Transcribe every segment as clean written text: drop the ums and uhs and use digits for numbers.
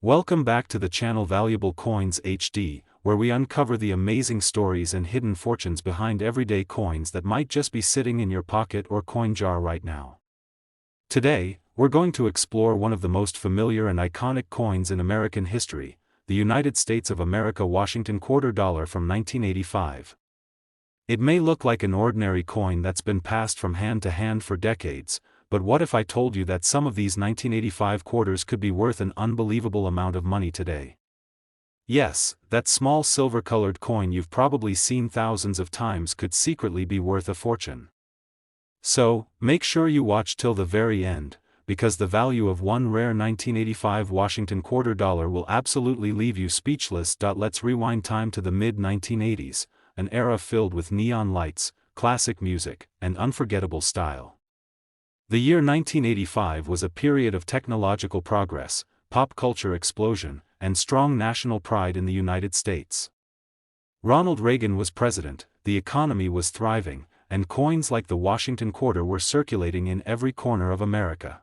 Welcome back to the channel Valuable Coins HD, where we uncover the amazing stories and hidden fortunes behind everyday coins that might just be sitting in your pocket or coin jar right now. Today, we're going to explore one of the most familiar and iconic coins in American history, the United States of America Washington Quarter Dollar from 1985. It may look like an ordinary coin that's been passed from hand to hand for decades, but what if I told you that some of these 1985 quarters could be worth an unbelievable amount of money today? Yes, that small silver-colored coin you've probably seen thousands of times could secretly be worth a fortune. So, make sure you watch till the very end, because the value of one rare 1985 Washington Quarter Dollar will absolutely leave you speechless. Let's rewind time to the mid-1980s, an era filled with neon lights, classic music, and unforgettable style. The year 1985 was a period of technological progress, pop culture explosion, and strong national pride in the United States. Ronald Reagan was president, the economy was thriving, and coins like the Washington Quarter were circulating in every corner of America.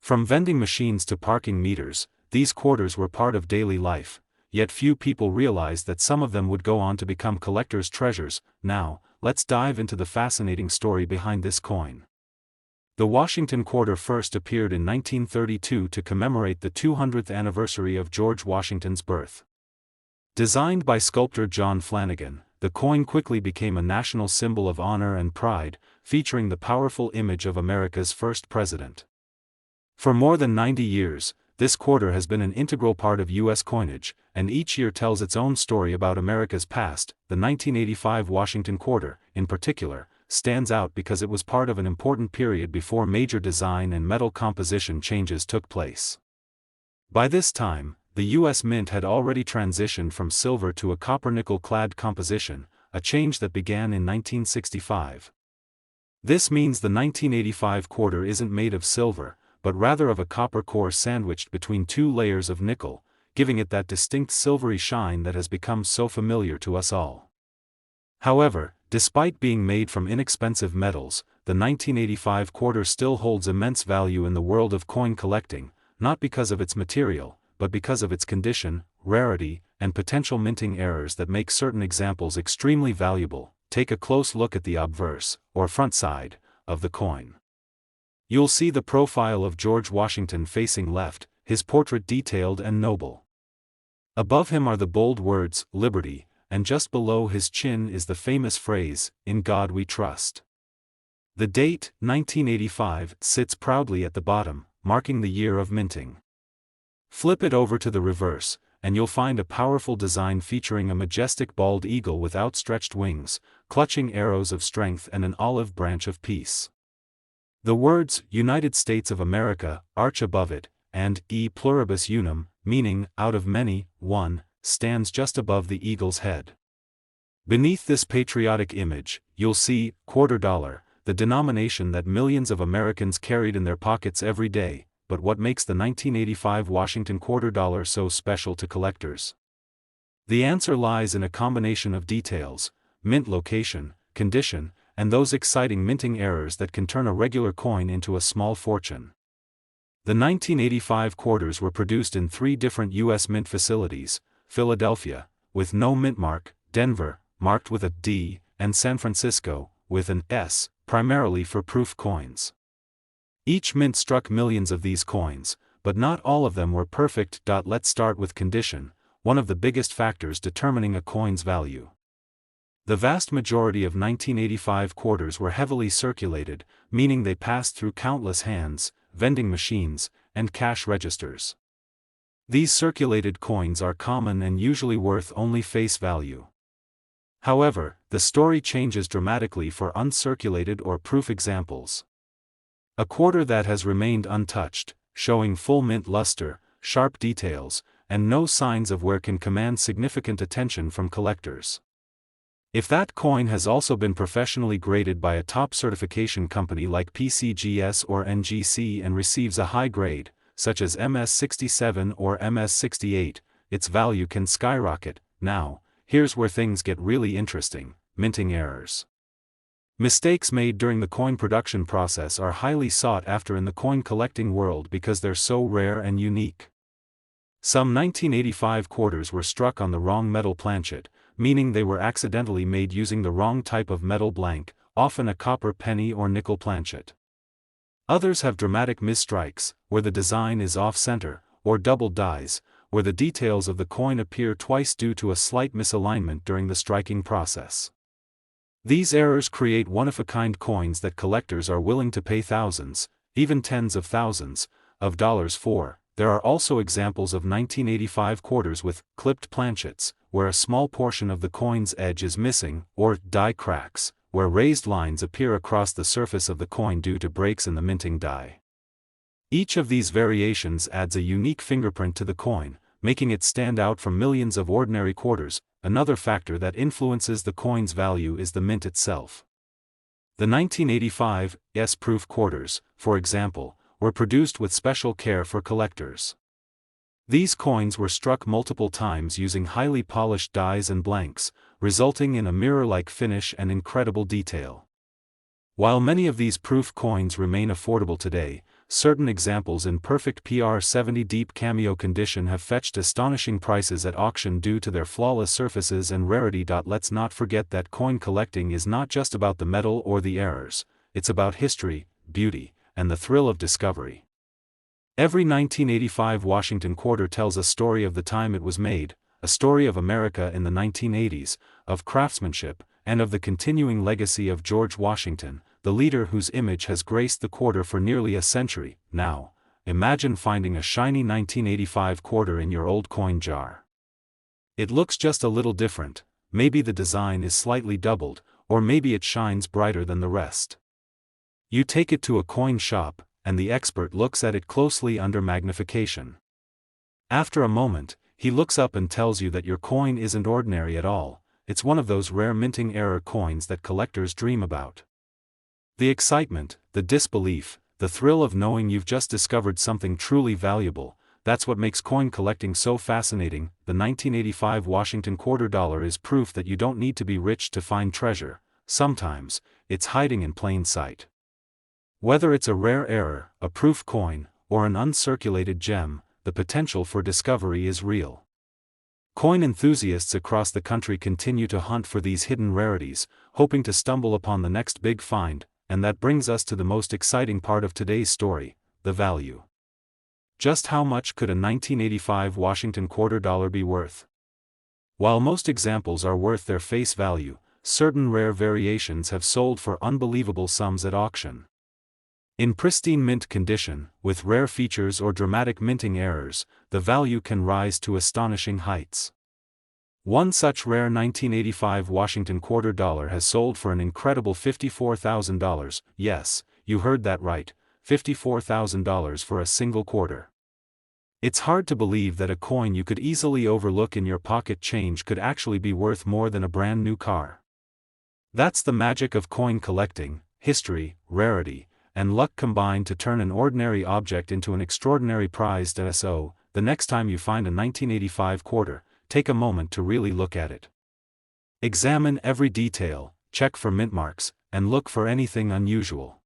From vending machines to parking meters, these quarters were part of daily life, yet few people realized that some of them would go on to become collectors' treasures. Now, let's dive into the fascinating story behind this coin. The Washington Quarter first appeared in 1932 to commemorate the 200th anniversary of George Washington's birth. Designed by sculptor John Flanagan, the coin quickly became a national symbol of honor and pride, featuring the powerful image of America's first president. For more than 90 years, this quarter has been an integral part of U.S. coinage, and each year tells its own story about America's past. The 1985 Washington Quarter, in particular, stands out because it was part of an important period before major design and metal composition changes took place. By this time, the U.S. Mint had already transitioned from silver to a copper-nickel-clad composition, a change that began in 1965. This means the 1985 quarter isn't made of silver, but rather of a copper core sandwiched between two layers of nickel, giving it that distinct silvery shine that has become so familiar to us all. However, despite being made from inexpensive metals, the 1985 quarter still holds immense value in the world of coin collecting, not because of its material, but because of its condition, rarity, and potential minting errors that make certain examples extremely valuable. Take a close look at the obverse, or front side, of the coin. You'll see the profile of George Washington facing left, his portrait detailed and noble. Above him are the bold words, "Liberty," and just below his chin is the famous phrase, "In God We Trust." The date, 1985, sits proudly at the bottom, marking the year of minting. Flip it over to the reverse, and you'll find a powerful design featuring a majestic bald eagle with outstretched wings, clutching arrows of strength and an olive branch of peace. The words, "United States of America," arch above it, and "E pluribus unum," meaning, out of many, one, stands just above the eagle's head. Beneath this patriotic image, you'll see, quarter dollar, the denomination that millions of Americans carried in their pockets every day. But what makes the 1985 Washington Quarter Dollar so special to collectors? The answer lies in a combination of details: mint location, condition, and those exciting minting errors that can turn a regular coin into a small fortune. The 1985 quarters were produced in 3 different U.S. mint facilities: Philadelphia, with no mint mark; Denver, marked with a D; and San Francisco, with an S, primarily for proof coins. Each mint struck millions of these coins, but not all of them were perfect. Let's start with condition, one of the biggest factors determining a coin's value. The vast majority of 1985 quarters were heavily circulated, meaning they passed through countless hands, vending machines, and cash registers. These circulated coins are common and usually worth only face value. However, the story changes dramatically for uncirculated or proof examples. A quarter that has remained untouched, showing full mint luster, sharp details, and no signs of wear can command significant attention from collectors. If that coin has also been professionally graded by a top certification company like PCGS or NGC and receives a high grade, such as MS67 or MS68, its value can skyrocket. Now, here's where things get really interesting: minting errors. Mistakes made during the coin production process are highly sought after in the coin collecting world because they're so rare and unique. Some 1985 quarters were struck on the wrong metal planchet, meaning they were accidentally made using the wrong type of metal blank, often a copper penny or nickel planchet. Others have dramatic misstrikes, where the design is off-center, or double dies, where the details of the coin appear twice due to a slight misalignment during the striking process. These errors create one-of-a-kind coins that collectors are willing to pay thousands, even tens of thousands, of dollars for. There are also examples of 1985 quarters with clipped planchets, where a small portion of the coin's edge is missing, or die cracks, where raised lines appear across the surface of the coin due to breaks in the minting die. Each of these variations adds a unique fingerprint to the coin, making it stand out from millions of ordinary quarters. Another factor that influences the coin's value is the mint itself. The 1985 S-proof quarters, for example, were produced with special care for collectors. These coins were struck multiple times using highly polished dies and blanks, resulting in a mirror-like finish and incredible detail. While many of these proof coins remain affordable today, certain examples in perfect PR70 deep cameo condition have fetched astonishing prices at auction due to their flawless surfaces and rarity. Let's not forget that coin collecting is not just about the metal or the errors, it's about history, beauty, and the thrill of discovery. Every 1985 Washington quarter tells a story of the time it was made, a story of America in the 1980s, of craftsmanship, and of the continuing legacy of George Washington, the leader whose image has graced the quarter for nearly a century. Now, imagine finding a shiny 1985 quarter in your old coin jar. It looks just a little different, maybe the design is slightly doubled, or maybe it shines brighter than the rest. You take it to a coin shop, and the expert looks at it closely under magnification. After a moment, he looks up and tells you that your coin isn't ordinary at all, it's one of those rare minting error coins that collectors dream about. The excitement, the disbelief, the thrill of knowing you've just discovered something truly valuable, that's what makes coin collecting so fascinating. The 1985 Washington quarter dollar is proof that you don't need to be rich to find treasure, sometimes, it's hiding in plain sight. Whether it's a rare error, a proof coin, or an uncirculated gem, the potential for discovery is real. Coin enthusiasts across the country continue to hunt for these hidden rarities, hoping to stumble upon the next big find, and that brings us to the most exciting part of today's story, the value. Just how much could a 1985 Washington quarter dollar be worth? While most examples are worth their face value, certain rare variations have sold for unbelievable sums at auction. In pristine mint condition, with rare features or dramatic minting errors, the value can rise to astonishing heights. One such rare 1985 Washington quarter dollar has sold for an incredible $54,000, yes, you heard that right, $54,000 for a single quarter. It's hard to believe that a coin you could easily overlook in your pocket change could actually be worth more than a brand new car. That's the magic of coin collecting: history, rarity, and luck combined to turn an ordinary object into an extraordinary prize. So, the next time you find a 1985 quarter, take a moment to really look at it. Examine every detail, check for mint marks, and look for anything unusual.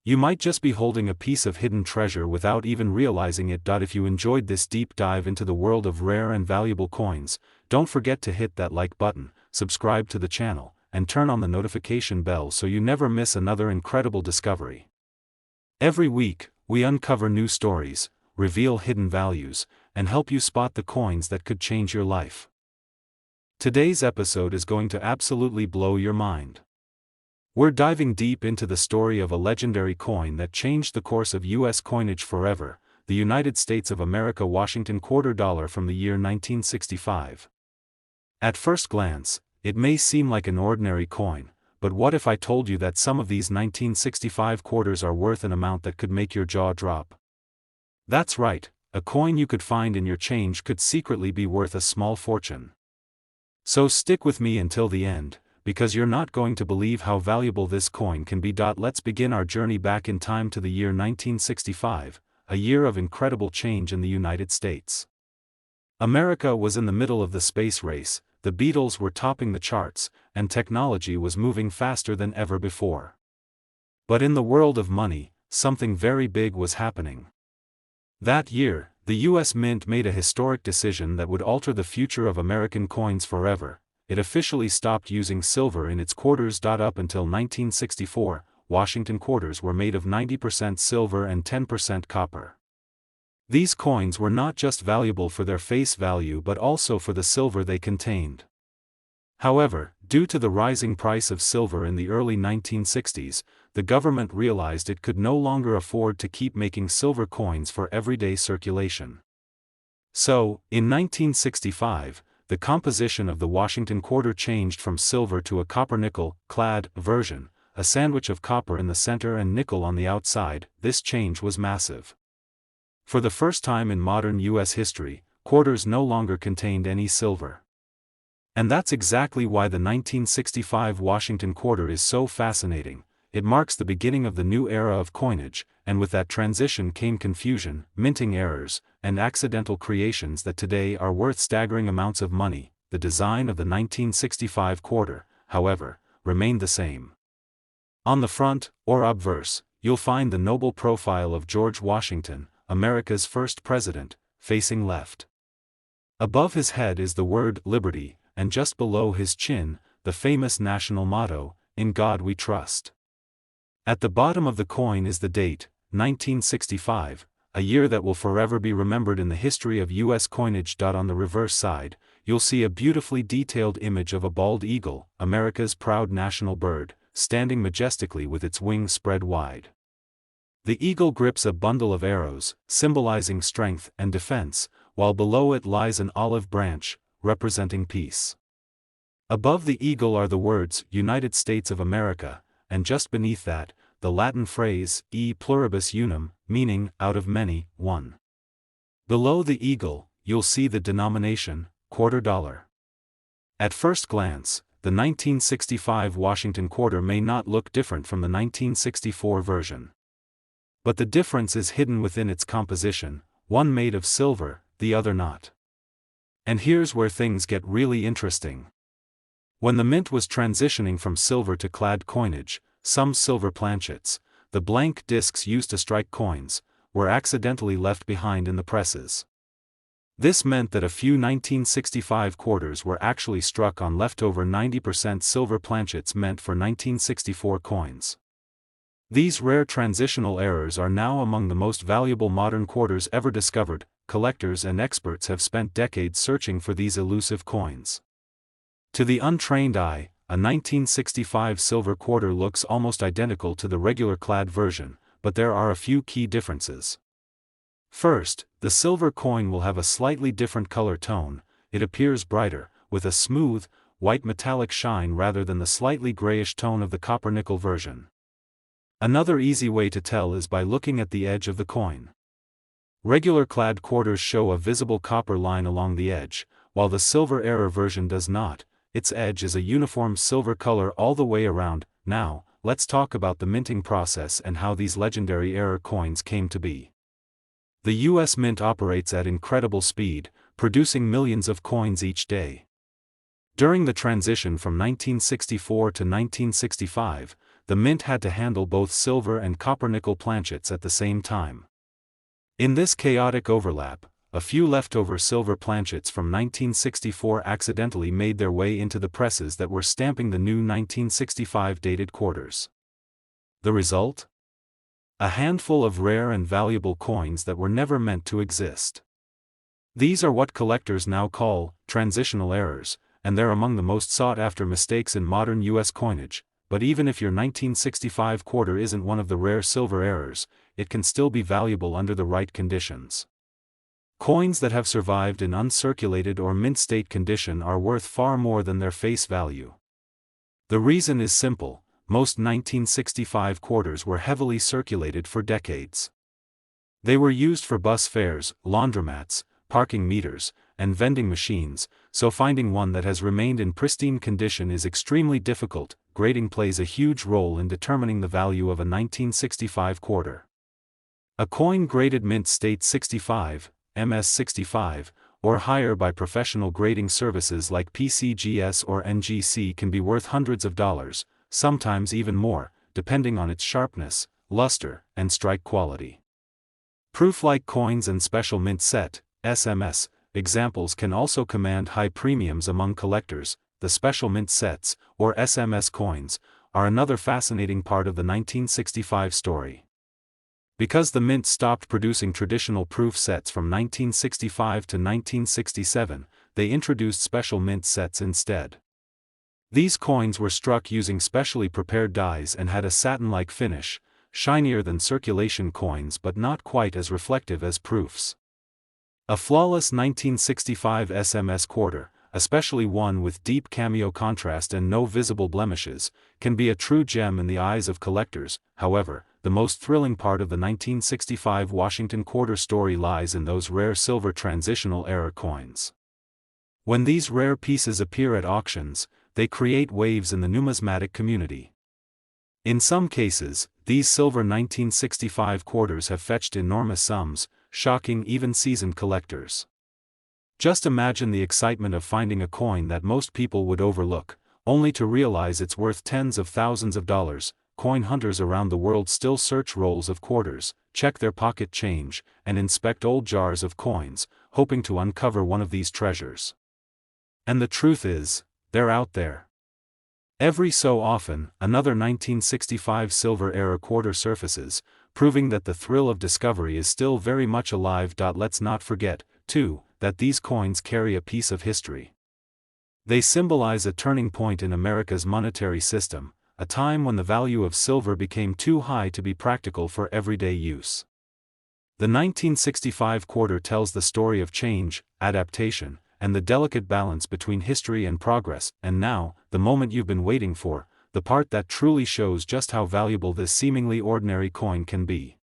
You might just be holding a piece of hidden treasure without even realizing it. If you enjoyed this deep dive into the world of rare and valuable coins, don't forget to hit that like button, subscribe to the channel, and turn on the notification bell so you never miss another incredible discovery. Every week, we uncover new stories, reveal hidden values, and help you spot the coins that could change your life. Today's episode is going to absolutely blow your mind. We're diving deep into the story of a legendary coin that changed the course of U.S. coinage forever, the United States of America Washington quarter dollar from the year 1965. At first glance, it may seem like an ordinary coin, but what if I told you that some of these 1965 quarters are worth an amount that could make your jaw drop? That's right, a coin you could find in your change could secretly be worth a small fortune. So stick with me until the end, because you're not going to believe how valuable this coin can be. Let's begin our journey back in time to the year 1965, a year of incredible change in the United States. America was in the middle of the space race, the Beatles were topping the charts, and technology was moving faster than ever before. But in the world of money, something very big was happening. That year, The U.S. Mint made a historic decision that would alter the future of American coins forever. It officially stopped using silver in its quarters. Up until 1964, Washington quarters were made of 90% silver and 10% copper. These coins were not just valuable for their face value but also for the silver they contained. However, due to the rising price of silver in the early 1960s, the government realized it could no longer afford to keep making silver coins for everyday circulation. So, in 1965, the composition of the Washington quarter changed from silver to a copper-nickel clad version, a sandwich of copper in the center and nickel on the outside. This change was massive. For the first time in modern U.S. history, quarters no longer contained any silver. And that's exactly why the 1965 Washington quarter is so fascinating. It marks the beginning of the new era of coinage, and with that transition came confusion, minting errors, and accidental creations that today are worth staggering amounts of money. The design of the 1965 quarter, however, remained the same. On the front, or obverse, you'll find the noble profile of George Washington, America's first president, facing left. Above his head is the word liberty, and just below his chin, the famous national motto, "In God We Trust." At the bottom of the coin is the date, 1965, a year that will forever be remembered in the history of U.S. coinage. On the reverse side, you'll see a beautifully detailed image of a bald eagle, America's proud national bird, standing majestically with its wings spread wide. The eagle grips a bundle of arrows, symbolizing strength and defense, while below it lies an olive branch, representing peace. Above the eagle are the words, United States of America, and just beneath that, the Latin phrase, e pluribus unum, meaning, out of many, one. Below the eagle, you'll see the denomination, quarter dollar. At first glance, the 1965 Washington quarter may not look different from the 1964 version. But the difference is hidden within its composition, one made of silver, the other not. And here's where things get really interesting. When the mint was transitioning from silver to clad coinage, some silver planchets, the blank discs used to strike coins, were accidentally left behind in the presses. This meant that a few 1965 quarters were actually struck on leftover 90% silver planchets meant for 1964 coins. These rare transitional errors are now among the most valuable modern quarters ever discovered. Collectors and experts have spent decades searching for these elusive coins. To the untrained eye, a 1965 silver quarter looks almost identical to the regular clad version, but there are a few key differences. First, the silver coin will have a slightly different color tone. It appears brighter, with a smooth, white metallic shine rather than the slightly grayish tone of the copper-nickel version. Another easy way to tell is by looking at the edge of the coin. Regular clad quarters show a visible copper line along the edge, while the silver era version does not. Its edge is a uniform silver color all the way around. Now, let's talk about the minting process and how these legendary era coins came to be. The U.S. Mint operates at incredible speed, producing millions of coins each day. During the transition from 1964 to 1965, the Mint had to handle both silver and copper-nickel planchets at the same time. In this chaotic overlap, a few leftover silver planchets from 1964 accidentally made their way into the presses that were stamping the new 1965 dated quarters. The result? A handful of rare and valuable coins that were never meant to exist. These are what collectors now call transitional errors, and they're among the most sought-after mistakes in modern U.S. coinage. But even if your 1965 quarter isn't one of the rare silver errors, it can still be valuable under the right conditions. Coins that have survived in uncirculated or mint state condition are worth far more than their face value. The reason is simple: most 1965 quarters were heavily circulated for decades. They were used for bus fares, laundromats, parking meters, and vending machines, so finding one that has remained in pristine condition is extremely difficult. Grading plays a huge role in determining the value of a 1965 quarter. A coin graded mint state 65, MS65, or higher by professional grading services like PCGS or NGC can be worth hundreds of dollars, sometimes even more, depending on its sharpness, luster, and strike quality. Proof-like coins and special mint set, SMS, examples can also command high premiums among collectors. The special mint sets, or SMS coins, are another fascinating part of the 1965 story. Because the mint stopped producing traditional proof sets from 1965 to 1967, they introduced special mint sets instead. These coins were struck using specially prepared dies and had a satin-like finish, shinier than circulation coins but not quite as reflective as proofs. A flawless 1965 SMS quarter, especially one with deep cameo contrast and no visible blemishes, can be a true gem in the eyes of collectors. However, the most thrilling part of the 1965 Washington quarter story lies in those rare silver transitional era coins. When these rare pieces appear at auctions, they create waves in the numismatic community. In some cases, these silver 1965 quarters have fetched enormous sums, shocking even seasoned collectors. Just imagine the excitement of finding a coin that most people would overlook, only to realize it's worth tens of thousands of dollars. Coin hunters around the world still search rolls of quarters, check their pocket change, and inspect old jars of coins, hoping to uncover one of these treasures. And the truth is, they're out there. Every so often, another 1965 silver-era quarter surfaces, proving that the thrill of discovery is still very much alive. Let's not forget, too, that these coins carry a piece of history. They symbolize a turning point in America's monetary system, a time when the value of silver became too high to be practical for everyday use. The 1965 quarter tells the story of change, adaptation, and the delicate balance between history and progress. And now, the moment you've been waiting for, the part that truly shows just how valuable this seemingly ordinary coin can be.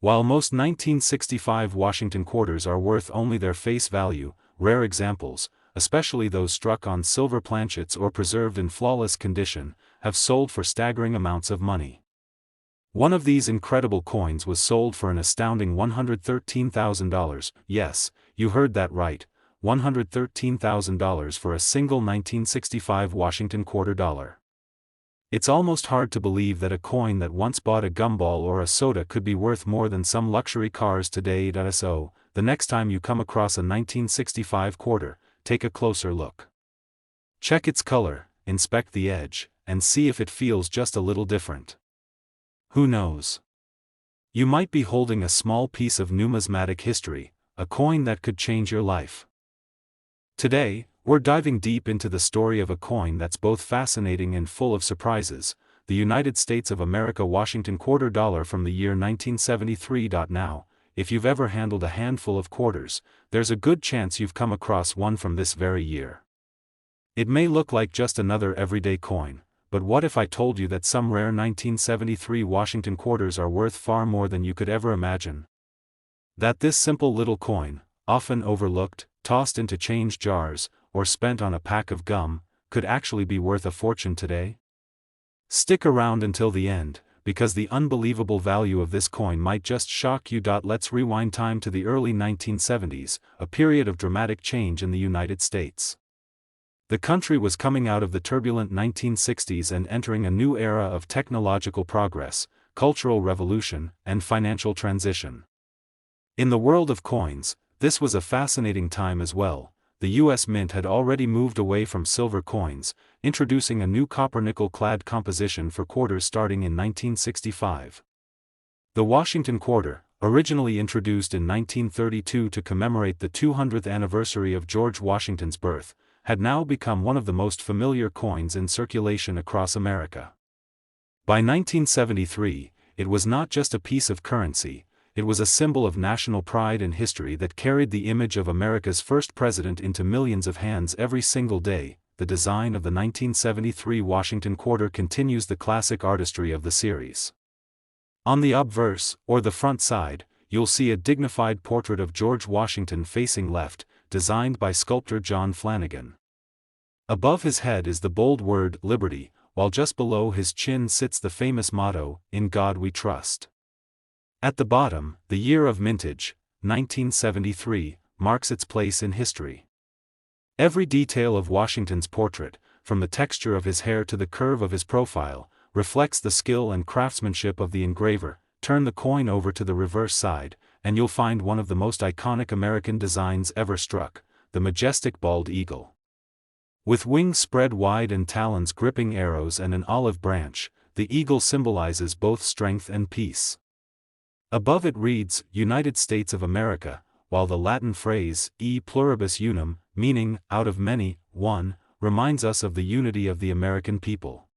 While most 1965 Washington quarters are worth only their face value, rare examples, especially those struck on silver planchets or preserved in flawless condition, have sold for staggering amounts of money. One of these incredible coins was sold for an astounding $113,000. Yes, you heard that right. $113,000 for a single 1965 Washington quarter dollar. It's almost hard to believe that a coin that once bought a gumball or a soda could be worth more than some luxury cars today. So, the next time you come across a 1965 quarter, take a closer look. Check its color, inspect the edge, and see if it feels just a little different. Who knows? You might be holding a small piece of numismatic history, a coin that could change your life. Today, we're diving deep into the story of a coin that's both fascinating and full of surprises, the United States of America Washington quarter dollar from the year 1973. Now, if you've ever handled a handful of quarters, there's a good chance you've come across one from this very year. It may look like just another everyday coin, but what if I told you that some rare 1973 Washington quarters are worth far more than you could ever imagine? That this simple little coin, often overlooked, tossed into change jars, or spent on a pack of gum, could actually be worth a fortune today? Stick around until the end, because the unbelievable value of this coin might just shock you. Let's rewind time to the early 1970s, a period of dramatic change in the United States. The country was coming out of the turbulent 1960s and entering a new era of technological progress, cultural revolution, and financial transition. In the world of coins, this was a fascinating time as well. The U.S. Mint had already moved away from silver coins, introducing a new copper-nickel-clad composition for quarters starting in 1965. The Washington quarter, originally introduced in 1932 to commemorate the 200th anniversary of George Washington's birth, had now become one of the most familiar coins in circulation across America. By 1973, it was not just a piece of currency, it was a symbol of national pride and history that carried the image of America's first president into millions of hands every single day. The design of the 1973 Washington quarter continues the classic artistry of the series. On the obverse, or the front side, you'll see a dignified portrait of George Washington facing left, designed by sculptor John Flanagan. Above his head is the bold word "Liberty," while just below his chin sits the famous motto, "In God We Trust." At the bottom, the year of mintage, 1973, marks its place in history. Every detail of Washington's portrait, from the texture of his hair to the curve of his profile, reflects the skill and craftsmanship of the engraver. Turn the coin over to the reverse side, and you'll find one of the most iconic American designs ever struck, the majestic bald eagle. With wings spread wide and talons gripping arrows and an olive branch, the eagle symbolizes both strength and peace. Above it reads, United States of America, while the Latin phrase, e pluribus unum, meaning, out of many, one, reminds us of the unity of the American people.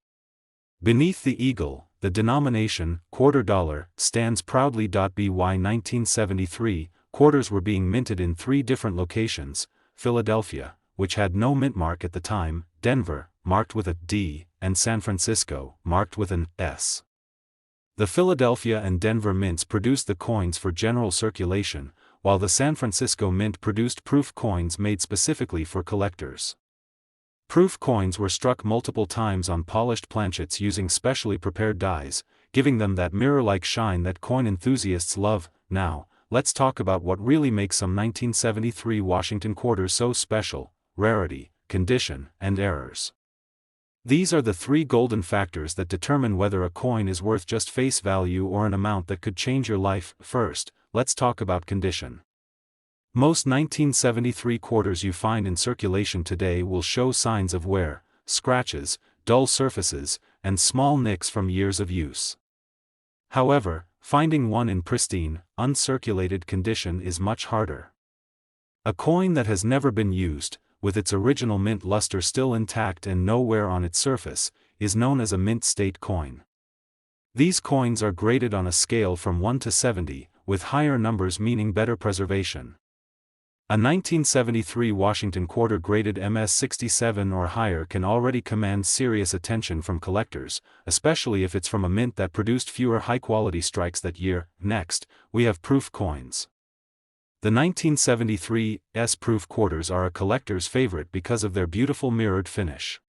Beneath the eagle, the denomination, $quarter, stands proudly. By 1973, quarters were being minted in 3 different locations: Philadelphia, which had no mint mark at the time, Denver, marked with a D, and San Francisco, marked with an S. The Philadelphia and Denver mints produced the coins for general circulation, while the San Francisco mint produced proof coins made specifically for collectors. Proof coins were struck multiple times on polished planchets using specially prepared dies, giving them that mirror-like shine that coin enthusiasts love. Now, let's talk about what really makes some 1973 Washington quarters so special: rarity, condition, and errors. These are the 3 golden factors that determine whether a coin is worth just face value or an amount that could change your life. First, let's talk about condition. Most 1973 quarters you find in circulation today will show signs of wear, scratches, dull surfaces, and small nicks from years of use. However, finding one in pristine, uncirculated condition is much harder. A coin that has never been used, with its original mint luster still intact and no wear on its surface, is known as a mint state coin. These coins are graded on a scale from 1 to 70, with higher numbers meaning better preservation. A 1973 Washington quarter graded MS-67 or higher can already command serious attention from collectors, especially if it's from a mint that produced fewer high-quality strikes that year. Next, we have proof coins. The 1973 S-proof quarters are a collector's favorite because of their beautiful mirrored finish.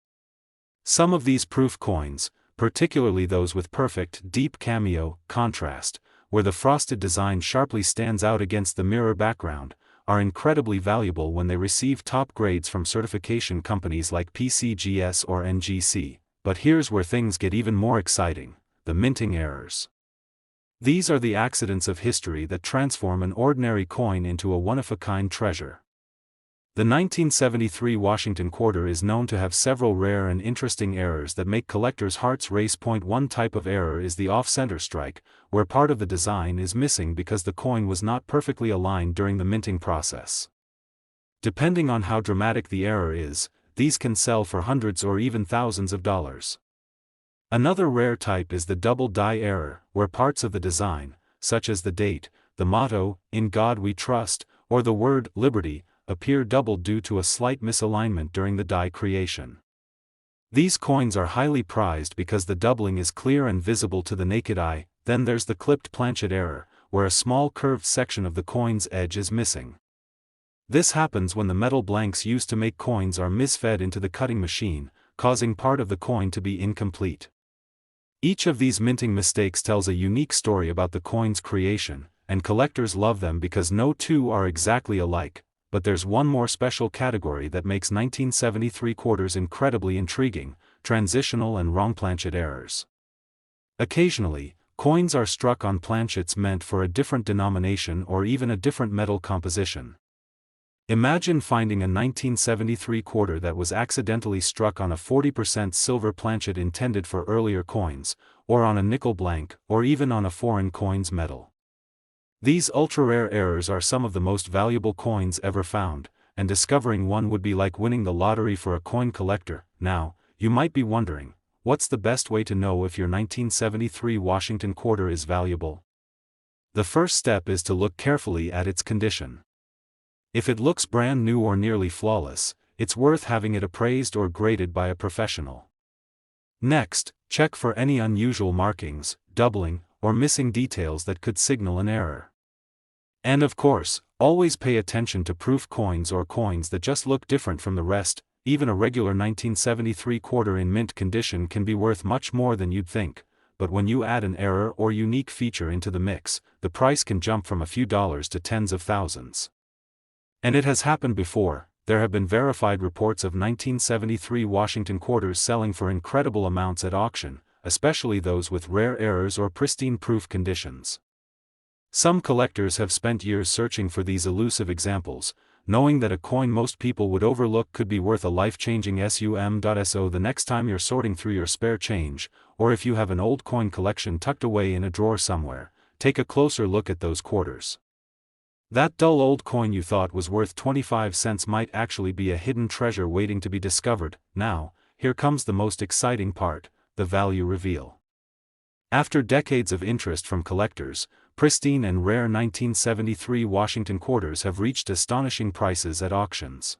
Some of these proof coins, particularly those with perfect, deep cameo contrast, where the frosted design sharply stands out against the mirror background, are incredibly valuable when they receive top grades from certification companies like PCGS or NGC. But here's where things get even more exciting: the minting errors. These are the accidents of history that transform an ordinary coin into a one-of-a-kind treasure. The 1973 Washington quarter is known to have several rare and interesting errors that make collectors' hearts race. One type of error is the off-center strike, where part of the design is missing because the coin was not perfectly aligned during the minting process. Depending on how dramatic the error is, these can sell for hundreds or even thousands of dollars. Another rare type is the double die error, where parts of the design, such as the date, the motto, "In God We Trust," or the word "Liberty," appear doubled due to a slight misalignment during the die creation. These coins are highly prized because the doubling is clear and visible to the naked eye. Then there's the clipped planchet error, where a small curved section of the coin's edge is missing. This happens when the metal blanks used to make coins are misfed into the cutting machine, causing part of the coin to be incomplete. Each of these minting mistakes tells a unique story about the coin's creation, and collectors love them because no two are exactly alike. But there's one more special category that makes 1973 quarters incredibly intriguing: transitional and wrong planchet errors. Occasionally, coins are struck on planchets meant for a different denomination or even a different metal composition. Imagine finding a 1973 quarter that was accidentally struck on a 40% silver planchet intended for earlier coins, or on a nickel blank, or even on a foreign coin's metal. These ultra-rare errors are some of the most valuable coins ever found, and discovering one would be like winning the lottery for a coin collector. Now, you might be wondering, what's the best way to know if your 1973 Washington quarter is valuable? The first step is to look carefully at its condition. If it looks brand new or nearly flawless, it's worth having it appraised or graded by a professional. Next, check for any unusual markings, doubling, or missing details that could signal an error. And of course, always pay attention to proof coins or coins that just look different from the rest. Even a regular 1973 quarter in mint condition can be worth much more than you'd think, but when you add an error or unique feature into the mix, the price can jump from a few dollars to tens of thousands. And it has happened before. There have been verified reports of 1973 Washington quarters selling for incredible amounts at auction, especially those with rare errors or pristine proof conditions. Some collectors have spent years searching for these elusive examples, knowing that a coin most people would overlook could be worth a life-changing sum.so the next time you're sorting through your spare change, or if you have an old coin collection tucked away in a drawer somewhere, take a closer look at those quarters. That dull old coin you thought was worth 25 cents might actually be a hidden treasure waiting to be discovered. Now, here comes the most exciting part, the value reveal. After decades of interest from collectors, pristine and rare 1973 Washington quarters have reached astonishing prices at auctions.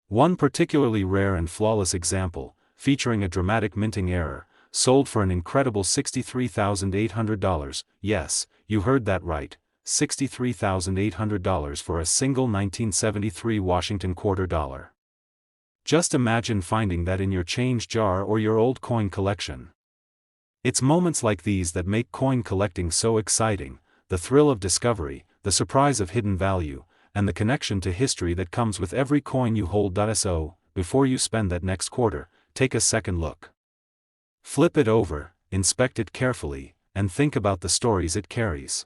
One particularly rare and flawless example, featuring a dramatic minting error, sold for an incredible $63,800. Yes, you heard that right, $63,800 for a single 1973 Washington quarter dollar. Just imagine finding that in your change jar or your old coin collection. It's moments like these that make coin collecting so exciting, the thrill of discovery, the surprise of hidden value, and the connection to history that comes with every coin you hold. So, before you spend that next quarter, take a second look. Flip it over, inspect it carefully, and think about the stories it carries.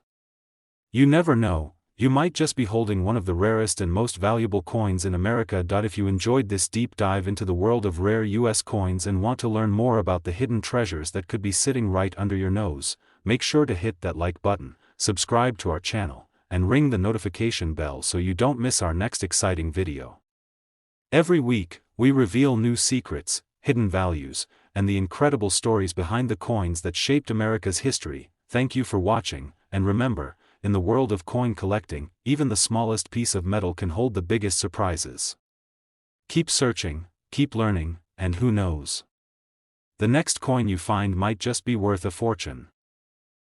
You never know, you might just be holding one of the rarest and most valuable coins in America. If you enjoyed this deep dive into the world of rare US coins and want to learn more about the hidden treasures that could be sitting right under your nose, make sure to hit that like button, subscribe to our channel, and ring the notification bell so you don't miss our next exciting video. Every week, we reveal new secrets, hidden values, and the incredible stories behind the coins that shaped America's history. Thank you for watching, and remember, in the world of coin collecting, even the smallest piece of metal can hold the biggest surprises. Keep searching, keep learning, and who knows? The next coin you find might just be worth a fortune.